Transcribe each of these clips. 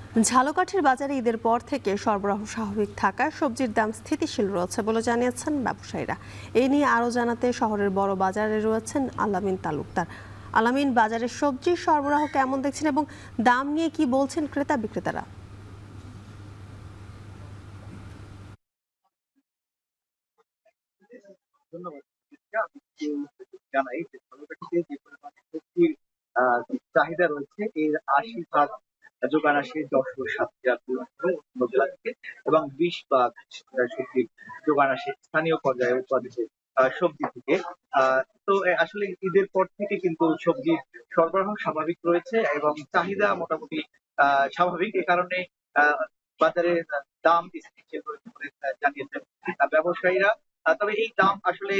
ঝালকাঠির বাজারে ঈদের পর থেকে সরবরাহ স্বাভাবিক থাকায় সবজির দাম স্থিতিশীল রয়েছে বলে জানিয়েছেন ব্যবসায়ীরা। এই নিয়ে আরও জানাতে শহরের বড় বাজারে রয়েছেন আলামিন তালুকদার। আলামিন, বাজারের সবজির সরবরাহ কেমন দেখছেন এবং দাম নিয়ে কি বলছেন ক্রেতা বিক্রেতারা? ধন্যবাদ। জানাই যে ঝালকাঠিতে যে পরিমাণে সবজির চাহিদা রয়েছে এর ৮০ ভাগ যোগান আসে যশোর, সাতক্ষীরা, খুলনা অন্য জেলা থেকে এবং ২০ ভাগ সবজির যোগান আসে স্থানীয় পর্যায়ে উৎপাদিত সবজি থেকে। তো আসলে ঈদের পর থেকে কিন্তু সবজির সরবরাহ স্বাভাবিক রয়েছে এবং চাহিদা মোটামুটি স্বাভাবিক। এ কারণে বাজারে দাম স্থিতিশীল রয়েছে বলে জানিয়েছেন ব্যবসায়ীরা। তবে এই দাম আসলে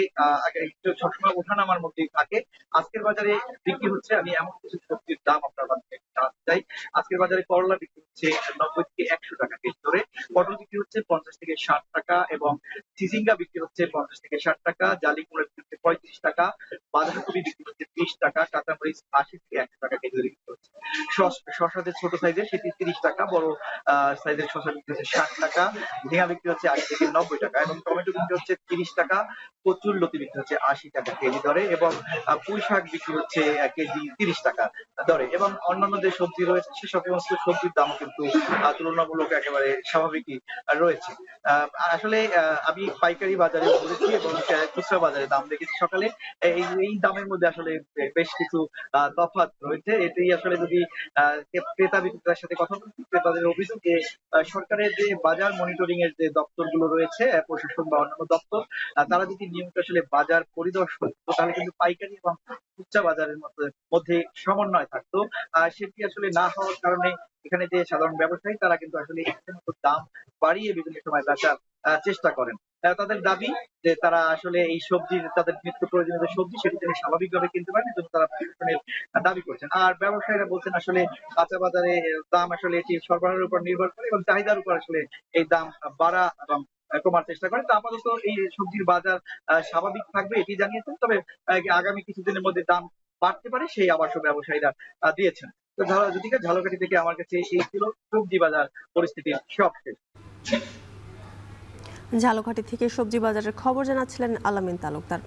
একটু সবসময় ওঠানামার মধ্যেই থাকে। আজকের বাজারে বিক্রি হচ্ছে, আমি এমন কিছু সবজির দাম আপনার মাঝে জানাতে চাই। আজকের বাজারে করলা বিক্রি হচ্ছে ৯০ থেকে ১০০ টাকা কেজি দরে, পটল বিক্রি হচ্ছে ৫০ থেকে ৬০ টাকা এবং চিচিঙ্গা বিক্রি হচ্ছে ৫০ থেকে ৬০ টাকা, জালি কুমড়া বিক্রি হচ্ছে ৩৫ টাকা, বাঁধাকপি বিক্রি হচ্ছে ২০ টাকা, কাঁচামরিচ ৮০ থেকে ১০০ টাকা কেজি দরে বিক্রি হচ্ছে। শসা যে ছোট সাইজের সেটি ৩০ টাকা, বড় সাইজের শসা বিক্রি হচ্ছে ৬০ টাকা, ঝিঙা বিক্রি হচ্ছে ৮০ থেকে ৯০ টাকা এবং টমেটো বিক্রি হচ্ছে ৩০ টাকা, কচুর লতি বিক্রি হচ্ছে ৮০ টাকা কেজি দরে এবং পুঁই শাক বিক্রি হচ্ছে কেজি ৩০ টাকা দরে এবং অন্যান্য যে সবজি রয়েছে সে সমস্ত সবজির দাম কিন্তু তুলনামূলক একেবারে স্বাভাবিকই রয়েছে। আসলে আমি পাইকারি বাজারে ঘুরেছি এবং খুচরা বাজারে দাম দেখেছি সকালে। এই দামের মধ্যে আসলে বেশ কিছু তফাৎ রয়েছে। এটাই আসলে যদি ক্রেতা বিক্রেতার সাথে কথা বলছি, ক্রেতাদের অভিযোগ যে সরকারের যে বাজার মনিটরিং এর যে দপ্তরগুলো রয়েছে, প্রশাসন বা অন্যান্য দপ্তর, তারা যদি নিয়মিত আসলে বাজার পরিদর্শন করতো তাহলে কিন্তু পাইকারি এবং খুচরা বাজারের মধ্যে সমন্বয় থাকতো। সেটি আসলে না হওয়ার কারণে এখানে যে সাধারণ ব্যবসায়ী তারা কিন্তু আসলে ইচ্ছেমতো দাম বাড়িয়ে বিভিন্ন সময় বেচার চেষ্টা করেন। তাদের দাবি যে তারা আসলে এই সবজির তাদের নিত্য প্রয়োজনীয় যে সবজি সেটি যেন স্বাভাবিকভাবে কিনতে পারেন, এজন্য তারা প্রশাসনের দাবি করছেন। আর ব্যবসায়ীরা বলছেন আসলে কাঁচা বাজারে দাম আসলে এটি সরবরাহের উপর নির্ভর করে এবং চাহিদার উপর আসলে এই দাম বাড়া এবং কমার চেষ্টা করে। তো আপাতত এই সবজির বাজার স্বাভাবিক থাকবে এটি জানিয়েছেন। তবে আগামী কিছুদিনের মধ্যে দাম বাড়তে পারে সেই আভাসও ব্যবসায়ীরা দিয়েছেন। তো যদিকে ঝালকাঠি থেকে আমার কাছে এই ছিল সবজি বাজার পরিস্থিতির সবশেষ। ঝালকাঠি থেকে সবজি বাজারের খবর জানাচ্ছিলেন আলামিন তালুকদার।